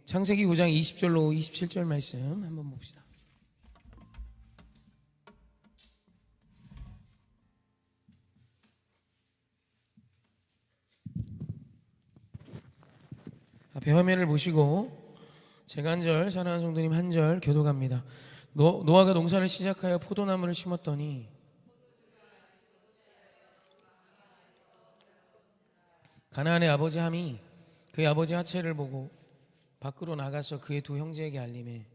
창세기 9장 20절로 27절 말씀 한번 봅시다. 앞에 화면을 보시고 제가 한 절, 사랑하는 성도님 한 절 교독합니다. 노아가 농사를 시작하여 포도나무를 심었더니 가나안의 아버지 함이 그의 아버지 하체를 보고 밖으로 나가서 그의 두 형제에게 알림해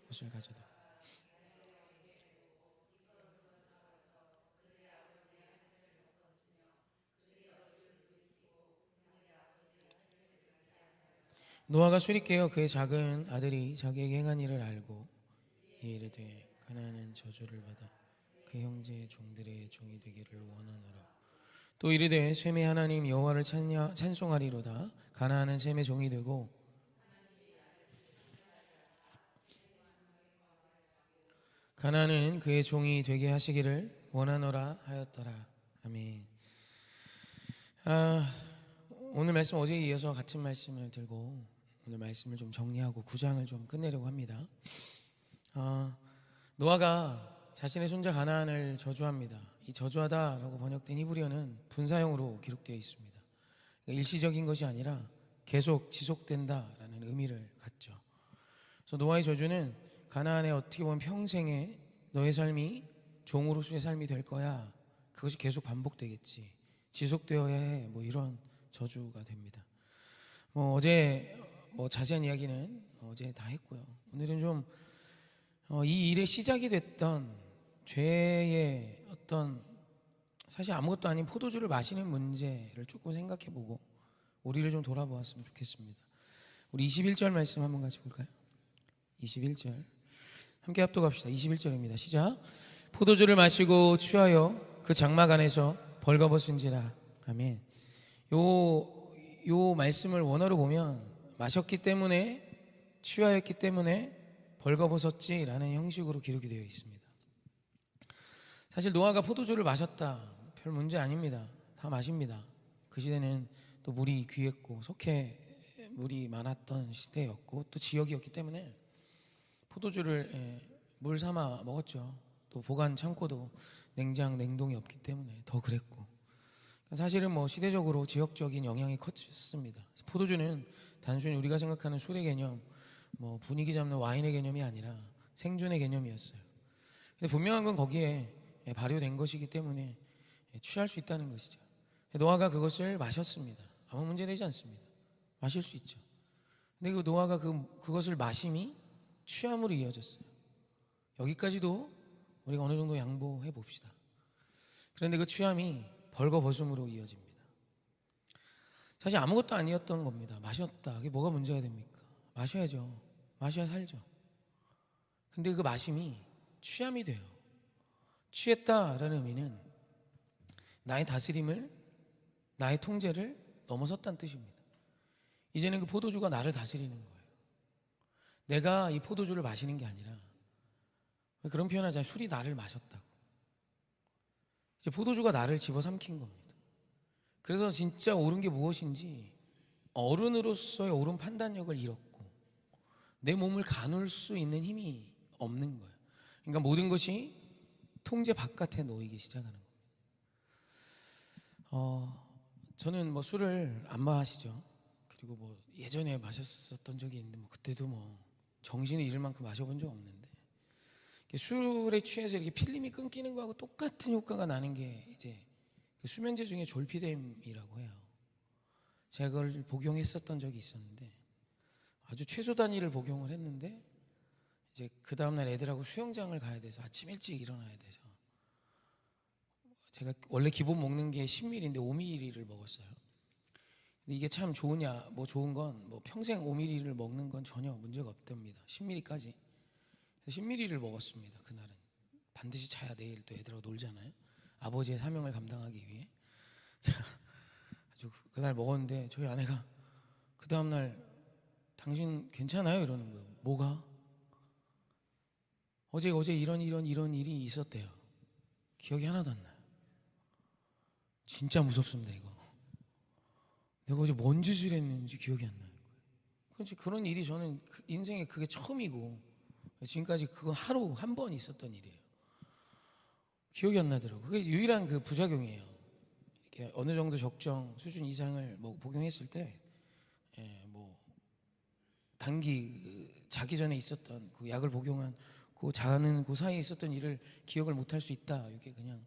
옷을 가져다 노아가 술이 깨어 그의 작은 아들이 자기에게 행한 일을 알고 이르되 가나안은 저주를 받아 그 형제의 종들의 종이 되기를 원하노라. 또 이르되 셈의 하나님 여호와를 찬송하리로다. 가나안은 셈의 종이 되고 가나안은 그의 종이 되게 하시기를 원하노라 하였더라. 아멘. 오늘 말씀 어제에 이어서 같은 말씀을 들고 오늘 말씀을 좀 정리하고 9장을 좀 끝내려고 합니다. 노아가 자신의 손자 가나안을 저주합니다. 이 저주하다라고 번역된 히브리어는 분사형으로 기록되어 있습니다. 그러니까 일시적인 것이 아니라 계속 지속된다라는 의미를 갖죠. 그래서 노아의 저주는 가나안에 어떻게 보면 평생에 너의 삶이 종으로서의 삶이 될 거야. 그것이 계속 반복되겠지. 지속되어야 해. 뭐 이런 저주가 됩니다. 어제 자세한 이야기는 어제 다 했고요. 오늘은 좀 이 일의 시작이 됐던 죄의 어떤 사실 아무것도 아닌 포도주를 마시는 문제를 조금 생각해보고 우리를 좀 돌아보았으면 좋겠습니다. 우리 21절 말씀 한번 같이 볼까요? 21절 함께 합독합시다. 21절입니다. 시작. 포도주를 마시고 취하여 그 장막 안에서 벌거벗은지라. 아멘. 요 말씀을 원어로 보면 마셨기 때문에 취하였기 때문에 벌거벗었지라는 형식으로 기록이 되어 있습니다. 사실 노아가 포도주를 마셨다 별 문제 아닙니다. 다 마십니다. 그 시대는 또 물이 귀했고 석회 물이 많았던 시대였고 또 지역이었기 때문에 포도주를 물 삼아 먹었죠. 또 보관 창고도 냉동이 없기 때문에 더 그랬고 사실은 시대적으로 지역적인 영향이 컸습니다. 포도주는 단순히 우리가 생각하는 술의 개념, 분위기 잡는 와인의 개념이 아니라 생존의 개념이었어요. 근데 분명한 건 거기에 발효된 것이기 때문에 취할 수 있다는 것이죠. 노아가 그것을 마셨습니다. 아무 문제 되지 않습니다. 마실 수 있죠. 근데 그 노아가 그것을 마심이 취함으로 이어졌어요. 여기까지도 우리가 어느 정도 양보해 봅시다. 그런데 그 취함이 벌거벗음으로 이어집니다. 사실 아무것도 아니었던 겁니다. 마셨다. 그게 뭐가 문제가 됩니까? 마셔야죠. 마셔야 살죠. 근데 그 마심이 취함이 돼요. 취했다라는 의미는 나의 다스림을, 나의 통제를 넘어섰다는 뜻입니다. 이제는 그 포도주가 나를 다스리는 거예요. 내가 이 포도주를 마시는 게 아니라 그런 표현하자면 술이 나를 마셨다고. 이제 포도주가 나를 집어삼킨 겁니다. 그래서 진짜 옳은 게 무엇인지 어른으로서의 옳은 판단력을 잃었고 내 몸을 가눌 수 있는 힘이 없는 거예요. 그러니까 모든 것이 통제 바깥에 놓이기 시작하는 겁니다. 저는 술을 안 마시죠. 그리고 예전에 마셨었던 적이 있는데 그때도 정신을 잃을 만큼 마셔본 적 없는데 술에 취해서 이렇게 필름이 끊기는 거하고 똑같은 효과가 나는 게 이제 그 수면제 중에 졸피뎀이라고 해요. 제가 그걸 복용했었던 적이 있었는데 아주 최소 단위를 복용을 했는데 이제 그 다음날 애들하고 수영장을 가야 돼서 아침 일찍 일어나야 돼서 제가 원래 기본 먹는 게 10ml인데 5ml를 먹었어요. 근데 이게 참 좋으냐 좋은 건 평생 5ml를 먹는 건 전혀 문제가 없답니다. 10ml까지 10ml를 먹었습니다. 그날은 반드시 자야 내일 또 애들하고 놀잖아요. 아버지의 사명을 감당하기 위해 아주 그날 먹었는데 저희 아내가 그 다음날 당신 괜찮아요? 이러는 거예요. 뭐가? 어제 이런 일이 있었대요. 기억이 하나도 안 나요. 진짜 무섭습니다. 이거 내가 어제 뭔 짓을 했는지 기억이 안 나는 거예요. 그렇지, 그런 일이 저는 인생에 그게 처음이고 지금까지 그건 하루 한 번 있었던 일이에요. 기억이 안 나더라고요. 그게 유일한 그 부작용이에요. 이렇게 어느 정도 적정 수준 이상을 뭐 복용했을 때, 뭐 단기 자기 전에 있었던 그 약을 복용한 그 자는 그 사이에 있었던 일을 기억을 못할 수 있다. 이게 그냥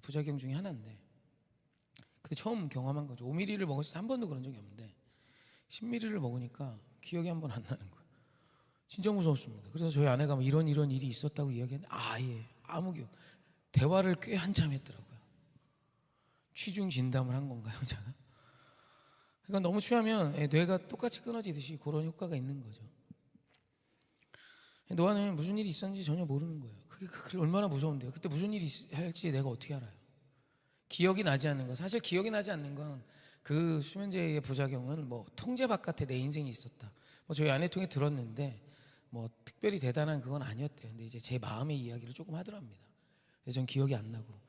부작용 중에 하나인데, 그때 처음 경험한 거죠. 5ml를 먹었을 때 한 번도 그런 적이 없는데 10ml를 먹으니까 기억이 한 번 안 나는 거예요. 진짜 무서웠습니다. 그래서 저희 아내가 뭐 이런 일이 있었다고 이야기했는데 아예 아무 기억. 대화를 꽤 한참 했더라고요. 취중 진담을 한 건가요, 제가? 그러니까 너무 취하면 뇌가 똑같이 끊어지듯이 그런 효과가 있는 거죠. 노아는 무슨 일이 있었는지 전혀 모르는 거예요. 그게 얼마나 무서운데요. 그때 무슨 일이 할지 내가 어떻게 알아요? 기억이 나지 않는 거. 사실 기억이 나지 않는 건 그 수면제의 부작용은 뭐 통제 바깥에 내 인생이 있었다. 뭐 저희 아내 통해 들었는데 뭐 특별히 대단한 그건 아니었대요. 근데 이제 제 마음의 이야기를 조금 하더랍니다. 그래서 전 기억이 안 나고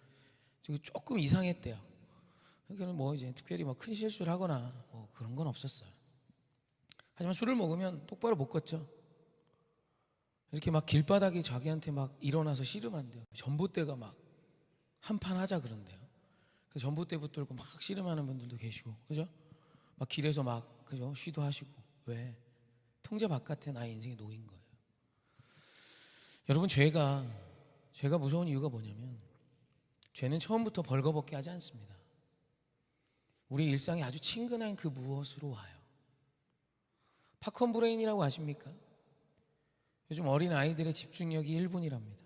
조금 이상했대요. 그러니까 뭐 이제 특별히 뭐 큰 실수를 하거나 뭐 그런 건 없었어요. 하지만 술을 먹으면 똑바로 못 걷죠. 이렇게 막 길바닥에 자기한테 막 일어나서 씨름한대요. 전봇대가 막 한판 하자 그런대요. 그래서 전봇대 붙들고 막 씨름하는 분들도 계시고, 그죠? 막 길에서 막 그죠? 쉬도 하시고. 왜? 통제 바깥에 나의 인생에 놓인 거예요. 여러분, 죄가 무서운 이유가 뭐냐면 죄는 처음부터 벌거벗게 하지 않습니다. 우리 일상에 아주 친근한 그 무엇으로 와요. 팝콘 브레인이라고 아십니까? 요즘 어린 아이들의 집중력이 1분이랍니다.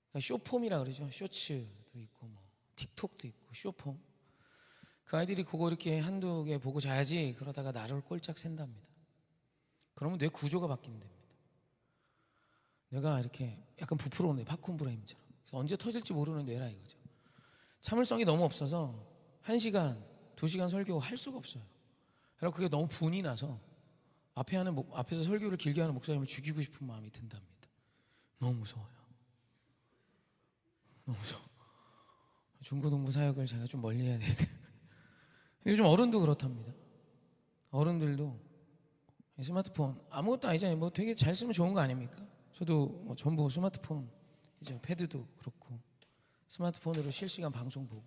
그러니까 쇼폼이라 그러죠. 쇼츠도 있고 뭐 틱톡도 있고 쇼폼. 그 아이들이 그거 이렇게 한두 개 보고 자야지 그러다가 나를 꼴짝 샌답니다. 그러면 뇌 구조가 바뀐답니다. 뇌가 이렇게 약간 부풀어오는 팝콘 브레인처럼. 그래서 언제 터질지 모르는 뇌라 이거죠. 참을성이 너무 없어서 1시간, 2시간 설교 할 수가 없어요. 그리고 그게 너무 분이 나서 앞에서 설교를 길게 하는 목사님을 죽이고 싶은 마음이 든답니다. 너무 무서워요. 너무 무서워. 중고등부 사역을 제가 좀 멀리 해야 되겠다. 요즘 어른도 그렇답니다. 어른들도 스마트폰 아무것도 아니잖아요. 뭐 되게 잘 쓰면 좋은 거 아닙니까? 저도 뭐 전부 스마트폰, 이제 패드도 그렇고 스마트폰으로 실시간 방송 보고.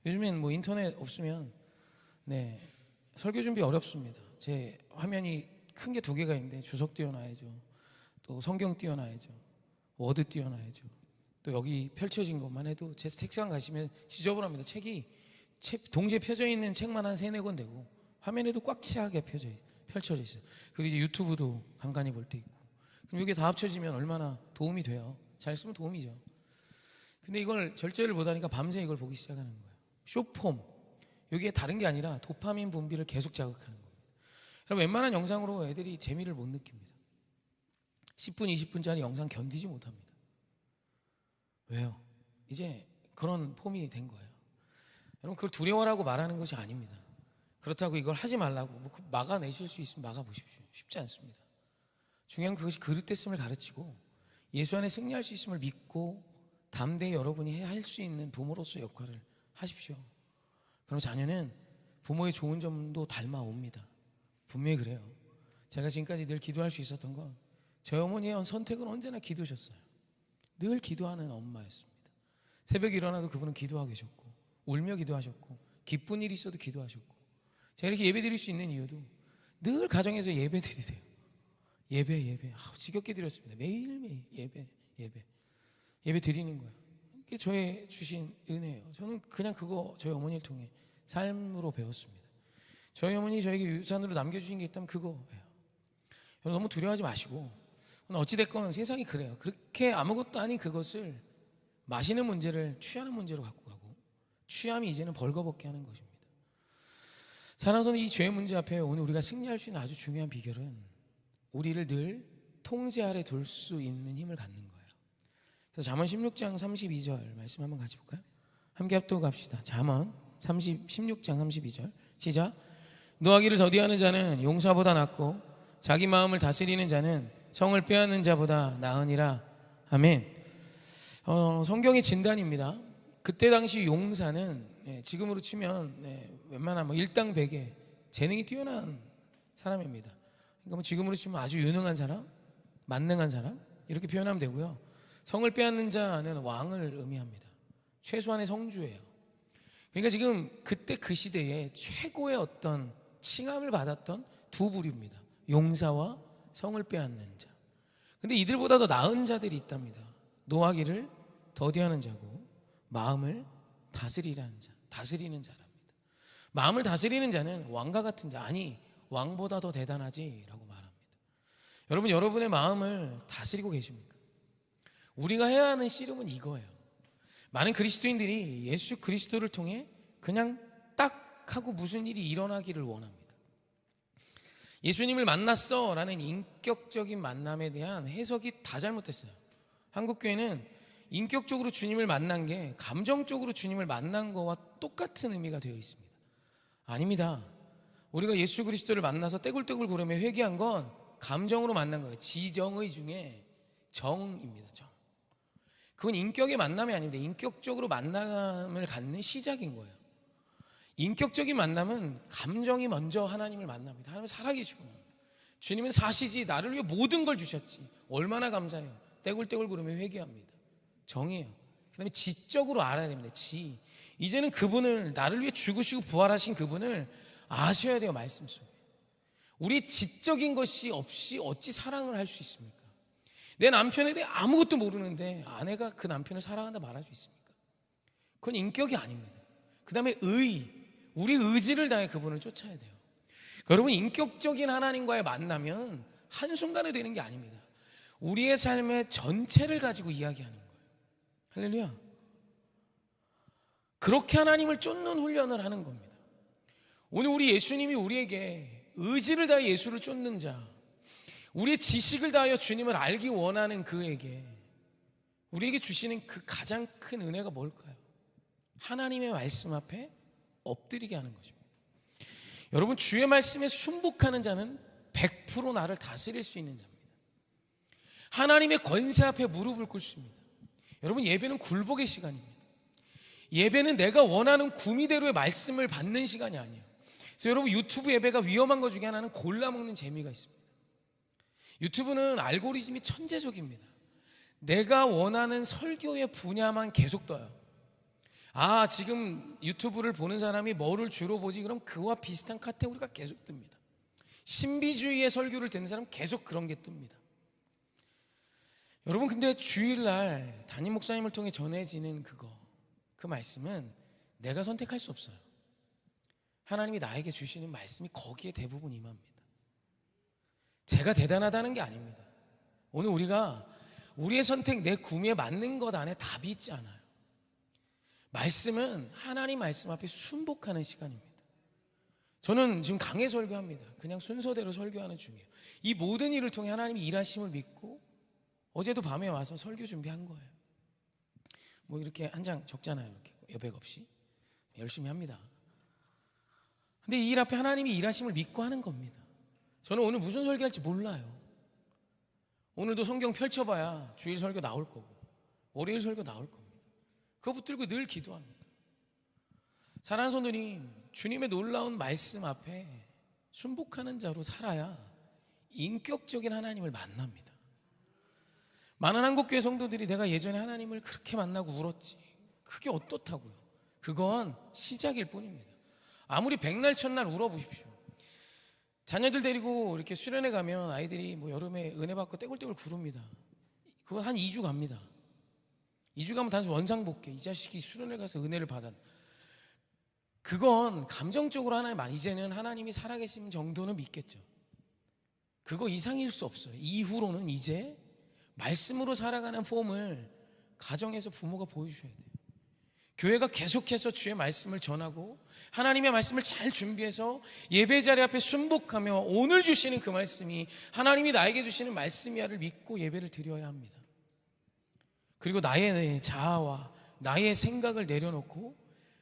요즘엔 뭐 인터넷 없으면 설교 준비 어렵습니다. 제 화면이 큰 게 2개가 있는데 주석 띄워놔야죠. 또 성경 띄워놔야죠. 워드 띄워놔야죠. 또 여기 펼쳐진 것만 해도 제 책상 가시면 지저분합니다. 책이 동시에 펴져 있는 책만 한 3-4권 되고 화면에도 꽉 차게 펼쳐져 있어요. 그리고 이제 유튜브도 간간히 볼 때 있고. 그럼 이게 다 합쳐지면 얼마나 도움이 돼요. 잘 쓰면 도움이죠. 근데 이걸 절제를 못하니까 밤새 이걸 보기 시작하는 거예요. 쇼폼. 이게 다른 게 아니라 도파민 분비를 계속 자극하는 겁니다. 그럼 웬만한 영상으로 애들이 재미를 못 느낍니다. 10분, 20분짜리 영상 견디지 못합니다. 왜요? 이제 그런 폼이 된 거예요. 여러분, 그걸 두려워라고 말하는 것이 아닙니다. 그렇다고 이걸 하지 말라고 막아내실 수 있으면 막아보십시오. 쉽지 않습니다. 중요한 그것이 그릇됐음을 가르치고 예수 안에 승리할 수 있음을 믿고 담대히 여러분이 해야 할 수 있는 부모로서 역할을 하십시오. 그럼 자녀는 부모의 좋은 점도 닮아옵니다. 분명히 그래요. 제가 지금까지 늘 기도할 수 있었던 건 저희 어머니의 선택은 언제나 기도셨어요. 늘 기도하는 엄마였습니다. 새벽에 일어나도 그분은 기도하고 계셨고 울며 기도하셨고 기쁜 일이 있어도 기도하셨고, 제가 이렇게 예배 드릴 수 있는 이유도 늘 가정에서 예배 드리세요. 예배 지겹게 드렸습니다. 매일매일 예배 드리는 거예요. 이게 저의 주신 은혜예요. 저는 그냥 그거 저희 어머니를 통해 삶으로 배웠습니다. 저희 어머니 저에게 유산으로 남겨주신 게 있다면 그거예요. 너무 두려워하지 마시고, 어찌됐건 세상이 그래요. 그렇게 아무것도 아닌 그것을 마시는 문제를 취하는 문제로 갖고 가고, 취함이 이제는 벌거벗게 하는 것입니다. 살아서는 이 죄의 문제 앞에 오늘 우리가 승리할 수 있는 아주 중요한 비결은 우리를 늘 통제 아래 둘 수 있는 힘을 갖는 거예요. 그래서 잠언 16장 32절 말씀 한번 같이 볼까요? 함께 합독 합시다. 잠언 16장 32절 시작. 노하기를 더디하는 자는 용사보다 낫고 자기 마음을 다스리는 자는 성을 빼앗는 자보다 나으니라. 아멘. 성경의 진단입니다. 그때 당시 용사는 지금으로 치면 웬만한 일당백에 재능이 뛰어난 사람입니다. 그러니까 뭐 지금으로 치면 아주 유능한 사람, 만능한 사람 이렇게 표현하면 되고요. 성을 빼앗는 자는 왕을 의미합니다. 최소한의 성주예요. 그러니까 지금 그때 그 시대에 최고의 어떤 칭함을 받았던 두 부류입니다. 용사와 성을 빼앗는 자. 근데 이들보다 더 나은 자들이 있답니다. 노하기를 더디하는 자고 마음을 다스리라는 자, 다스리는 자랍니다. 마음을 다스리는 자는 왕과 같은 자, 아니 왕보다 더 대단하지라고 말합니다. 여러분, 여러분의 마음을 다스리고 계십니까? 우리가 해야 하는 씨름은 이거예요. 많은 그리스도인들이 예수 그리스도를 통해 그냥 딱 하고 무슨 일이 일어나기를 원합니다. 예수님을 만났어 라는 인격적인 만남에 대한 해석이 다 잘못됐어요. 한국교회는 인격적으로 주님을 만난 게 감정적으로 주님을 만난 거와 똑같은 의미가 되어 있습니다. 아닙니다. 우리가 예수 그리스도를 만나서 떼굴떼굴 구르며 회개한 건 감정으로 만난 거예요. 지정의 중에 정입니다. 정. 그건 인격의 만남이 아닙니다. 인격적으로 만남을 갖는 시작인 거예요. 인격적인 만남은 감정이 먼저 하나님을 만납니다. 하나님 살아계시구나. 주님은 사시지, 나를 위해 모든 걸 주셨지. 얼마나 감사해요. 떼굴떼굴 구르며 회개합니다. 정이에요. 그 다음에 지적으로 알아야 됩니다. 지. 이제는 그분을, 나를 위해 죽으시고 부활하신 그분을 아셔야 돼요. 말씀 속에. 우리 지적인 것이 없이 어찌 사랑을 할 수 있습니까? 내 남편에 대해 아무것도 모르는데 아내가 그 남편을 사랑한다 말할 수 있습니까? 그건 인격이 아닙니다. 그 다음에 우리 의지를 다해 그분을 쫓아야 돼요. 여러분, 인격적인 하나님과의 만나면 한순간에 되는 게 아닙니다. 우리의 삶의 전체를 가지고 이야기하는 거예요. 할렐루야. 그렇게 하나님을 쫓는 훈련을 하는 겁니다. 오늘 우리 예수님이 우리에게 의지를 다해 예수를 쫓는 자, 우리의 지식을 다하여 주님을 알기 원하는 그에게 우리에게 주시는 그 가장 큰 은혜가 뭘까요? 하나님의 말씀 앞에 엎드리게 하는 것입니다. 여러분, 주의 말씀에 순복하는 자는 100% 나를 다스릴 수 있는 자입니다. 하나님의 권세 앞에 무릎을 꿇습니다. 여러분, 예배는 굴복의 시간입니다. 예배는 내가 원하는 구미대로의 말씀을 받는 시간이 아니에요. 그래서 여러분, 유튜브 예배가 위험한 것 중에 하나는 골라먹는 재미가 있습니다. 유튜브는 알고리즘이 천재적입니다. 내가 원하는 설교의 분야만 계속 떠요. 아, 지금 유튜브를 보는 사람이 뭐를 주로 보지? 그럼 그와 비슷한 카테고리가 계속 뜹니다. 신비주의의 설교를 듣는 사람 계속 그런 게 뜹니다. 여러분, 근데 주일날 담임 목사님을 통해 전해지는 그 말씀은 내가 선택할 수 없어요. 하나님이 나에게 주시는 말씀이 거기에 대부분 임합니다. 제가 대단하다는 게 아닙니다. 오늘 우리가 우리의 선택, 내 구미에 맞는 것 안에 답이 있지 않아요. 말씀은 하나님 말씀 앞에 순복하는 시간입니다. 저는 지금 강해 설교합니다. 그냥 순서대로 설교하는 중이에요. 이 모든 일을 통해 하나님이 일하심을 믿고 어제도 밤에 와서 설교 준비한 거예요. 뭐 이렇게 한 장 적잖아요. 이렇게 여백 없이 열심히 합니다. 근데 이 일 앞에 하나님이 일하심을 믿고 하는 겁니다. 저는 오늘 무슨 설교할지 몰라요. 오늘도 성경 펼쳐봐야 주일 설교 나올 거고 월요일 설교 나올 겁니다. 그거 붙들고 늘 기도합니다. 사랑하는 성도님, 주님의 놀라운 말씀 앞에 순복하는 자로 살아야 인격적인 하나님을 만납니다. 많은 한국교회 성도들이 내가 예전에 하나님을 그렇게 만나고 울었지, 그게 어떻다고요? 그건 시작일 뿐입니다. 아무리 백날 첫날 울어보십시오. 자녀들 데리고 이렇게 수련회 가면 아이들이 뭐 여름에 은혜 받고 떼굴떼굴 구릅니다. 그거 한 2주 갑니다. 2주 가면 단순 원상복귀, 이 자식이 수련회 가서 은혜를 받았. 그건 감정적으로 이제는 하나님이 살아계신 정도는 믿겠죠. 그거 이상일 수 없어요. 이후로는 이제 말씀으로 살아가는 폼을 가정에서 부모가 보여주셔야 돼요. 교회가 계속해서 주의 말씀을 전하고 하나님의 말씀을 잘 준비해서 예배 자리 앞에 순복하며 오늘 주시는 그 말씀이 하나님이 나에게 주시는 말씀이야를 믿고 예배를 드려야 합니다. 그리고 나의 자아와 나의 생각을 내려놓고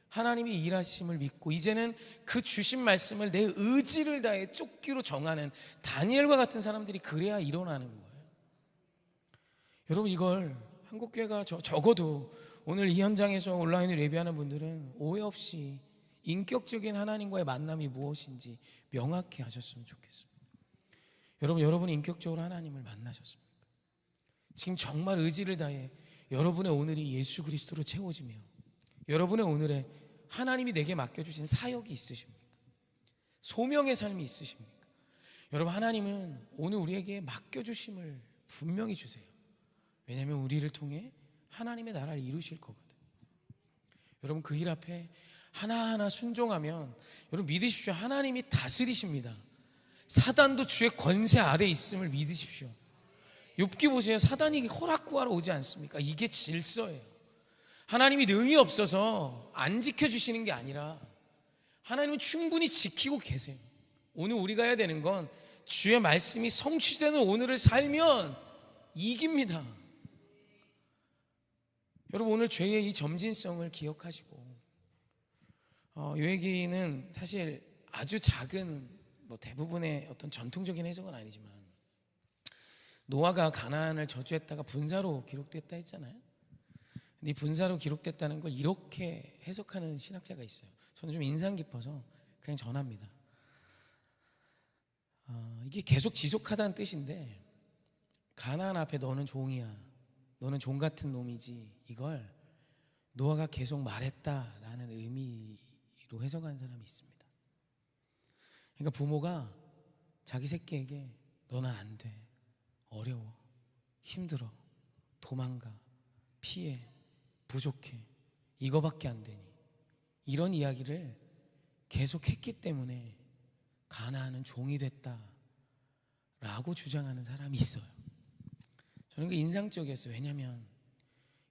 하나님이 일하심을 믿고 이제는 그 주신 말씀을 내 의지를 다해 쫓기로 정하는 다니엘과 같은 사람들이 그래야 일어나는 거예요. 여러분, 이걸 한국교회가 적어도 오늘 이 현장에서 온라인으로 예배하는 분들은 오해 없이 인격적인 하나님과의 만남이 무엇인지 명확히 하셨으면 좋겠습니다. 여러분이 인격적으로 하나님을 만나셨습니까? 지금 정말 의지를 다해 여러분의 오늘이 예수 그리스도로 채워지며 여러분의 오늘에 하나님이 내게 맡겨주신 사역이 있으십니까? 소명의 삶이 있으십니까? 여러분, 하나님은 오늘 우리에게 맡겨주심을 분명히 주세요. 왜냐하면 우리를 통해 하나님의 나라를 이루실 거거든요. 여러분, 그 일 앞에 하나하나 순종하면 여러분 믿으십시오. 하나님이 다스리십니다. 사단도 주의 권세 아래 있음을 믿으십시오. 욥기 보세요. 사단이 허락구하러 오지 않습니까? 이게 질서예요. 하나님이 능이 없어서 안 지켜주시는 게 아니라 하나님은 충분히 지키고 계세요. 오늘 우리가 해야 되는 건 주의 말씀이 성취되는 오늘을 살면 이깁니다. 여러분, 오늘 죄의 이 점진성을 기억하시고 요얘기는 사실 아주 작은 대부분의 어떤 전통적인 해석은 아니지만 노아가 가나안을 저주했다가 분사로 기록됐다 했잖아요. 근데 이 분사로 기록됐다는 걸 이렇게 해석하는 신학자가 있어요. 저는 좀 인상 깊어서 그냥 전합니다. 이게 계속 지속하다는 뜻인데, 가나안 앞에 너는 종이야, 너는 종 같은 놈이지, 이걸 노아가 계속 말했다라는 의미로 해석하는 사람이 있습니다. 그러니까 부모가 자기 새끼에게 너는 안 돼, 어려워, 힘들어, 도망가, 피해, 부족해, 이거밖에 안 되니, 이런 이야기를 계속 했기 때문에 가나안은 종이 됐다라고 주장하는 사람이 있어요. 저는 그 인상적이었어요. 왜냐하면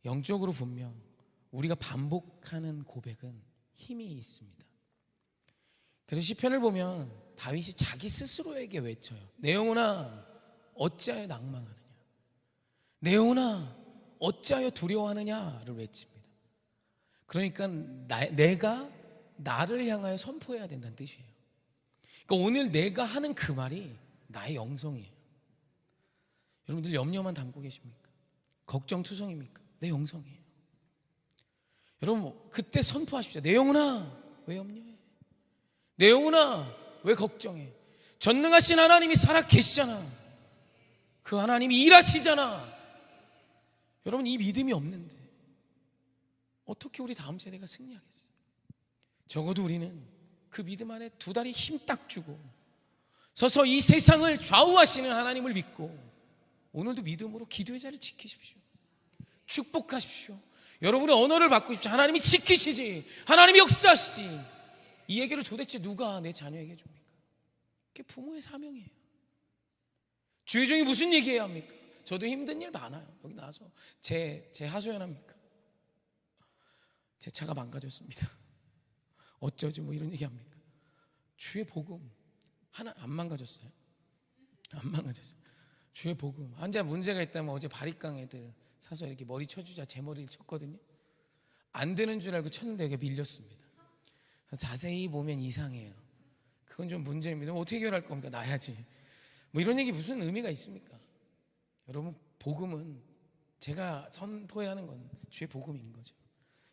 영적으로 분명 우리가 반복하는 고백은 힘이 있습니다. 그래서 시편을 보면 다윗이 자기 스스로에게 외쳐요. 내 영혼아 어찌하여 낭망하느냐, 내 영혼아 어찌하여 두려워하느냐를 외칩니다. 그러니까 내가 나를 향하여 선포해야 된다는 뜻이에요. 그러니까 오늘 내가 하는 그 말이 나의 영성이에요. 여러분들 염려만 담고 계십니까? 걱정투성입니까? 내 영성이에요. 여러분, 그때 선포하십시오. 내 영혼아 왜 염려해? 내 영혼아 왜 걱정해? 전능하신 하나님이 살아 계시잖아. 그 하나님이 일하시잖아. 여러분, 이 믿음이 없는데 어떻게 우리 다음 세대가 승리하겠어요? 적어도 우리는 그 믿음 안에 두 다리 힘 딱 주고 서서 이 세상을 좌우하시는 하나님을 믿고 오늘도 믿음으로 기도의 자리를 지키십시오. 축복하십시오. 여러분의 언어를 바꾸십시오. 하나님이 지키시지, 하나님이 역사하시지. 이 얘기를 도대체 누가 내 자녀에게 줍니까? 그게 부모의 사명이에요. 주의 종이 무슨 얘기해야 합니까? 저도 힘든 일 많아요. 여기 나와서 제 하소연합니까? 제 차가 망가졌습니다. 어쩌죠? 이런 얘기합니까? 주의 복음 하나 안 망가졌어요. 안 망가졌어요. 주의 복음. 한자 문제가 있다면 어제 바리깡 애들 사서 이렇게 머리 쳐주자 제 머리를 쳤거든요. 안 되는 줄 알고 쳤는데 여기 밀렸습니다. 자세히 보면 이상해요. 그건 좀 문제입니다. 어떻게 해결할 겁니까? 나야지. 이런 얘기 무슨 의미가 있습니까? 여러분, 복음은 제가 선포해야 하는 건 주의 복음인 거죠.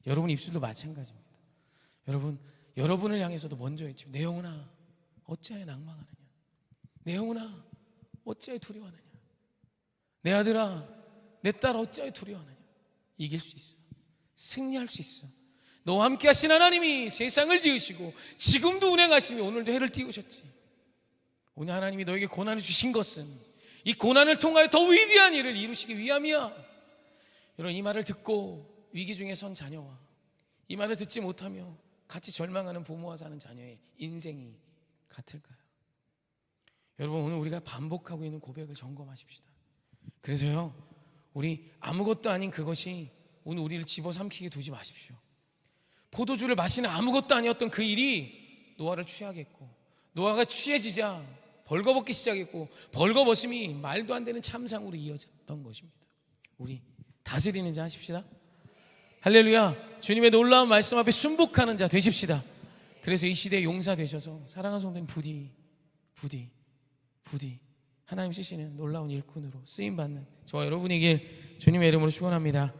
여러분 입술도 마찬가지입니다. 여러분을 향해서도 먼저 외치고 내 영혼아 어찌하여 낭망하느냐, 내 영혼아 어찌하여 두려워하느냐, 내 아들아 내 딸 어찌하여 두려워하느냐. 이길 수 있어. 승리할 수 있어. 너와 함께 하신 하나님이 세상을 지으시고 지금도 운행하시며 오늘도 해를 띄우셨지. 오늘 하나님이 너에게 고난을 주신 것은 이 고난을 통하여 더 위대한 일을 이루시기 위함이야. 여러분, 이 말을 듣고 위기 중에 선 자녀와 이 말을 듣지 못하며 같이 절망하는 부모와 사는 자녀의 인생이 같을까요? 여러분, 오늘 우리가 반복하고 있는 고백을 점검하십시다. 그래서요, 우리 아무것도 아닌 그것이 오늘 우리를 집어삼키게 두지 마십시오. 포도주를 마시는 아무것도 아니었던 그 일이 노아를 취하게 했고, 노아가 취해지자 벌거벗기 시작했고, 벌거벗음이 말도 안 되는 참상으로 이어졌던 것입니다. 우리 다스리는 자 하십시다. 할렐루야. 주님의 놀라운 말씀 앞에 순복하는 자 되십시다. 그래서 이 시대의 용사 되셔서 사랑하는 성도님 부디 하나님 쓰시는 놀라운 일꾼으로 쓰임받는 저와 여러분이길 주님의 이름으로 축원합니다.